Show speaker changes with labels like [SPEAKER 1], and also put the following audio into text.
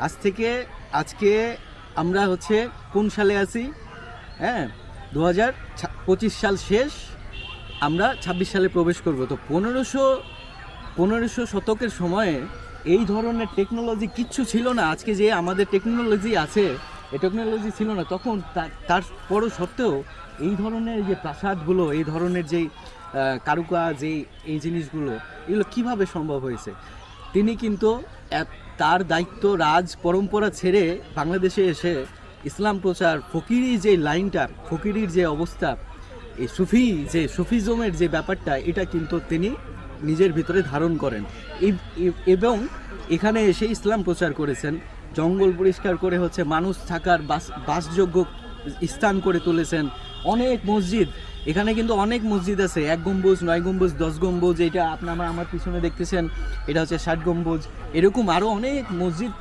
[SPEAKER 1] আজকে আমরা হচ্ছে কোন সালে আছি? হ্যাঁ, 2025 সাল শেষ, আমরা 26 সালে প্রবেশ করব। তো 1500 শতকের সময়ে এই ধরনের টেকনোলজি কিচ্ছু ছিল না। আজকে যে আমাদের টেকনোলজি আছে, এই টেকনোলজি ছিল না তখন। তারপরও সত্ত্বেও এই ধরনের যে প্রাসাদগুলো, এই ধরনের যেই কারুকাজ, এই জিনিসগুলো, এগুলো কিভাবে সম্ভব হয়েছে? তিনি কিন্তু তার দায়িত্ব, রাজ পরম্পরা ছেড়ে বাংলাদেশে এসে ইসলাম প্রচার, ফকিরি যে লাইনটা, ফকিরির যে অবস্থা, এই সুফিজমের যে ব্যাপারটা, এটা কিন্তু তিনি নিজের ভিতরে ধারণ করেন এবং এখানে এসে ইসলাম প্রচার করেছেন। জঙ্গল পরিষ্কার করে হচ্ছে মানুষ থাকার বাসযোগ্য স্থান করে তুলেছেন। অনেক মসজিদ, এখানে কিন্তু অনেক মসজিদ আছে, 1 গম্বুজ, 9 গম্বুজ, 10 গম্বুজ, এটা আপনারা আমার পিছনে দেখতেছেন, এটা হচ্ছে 60 গম্বুজ, এরকম আরও অনেক মসজিদ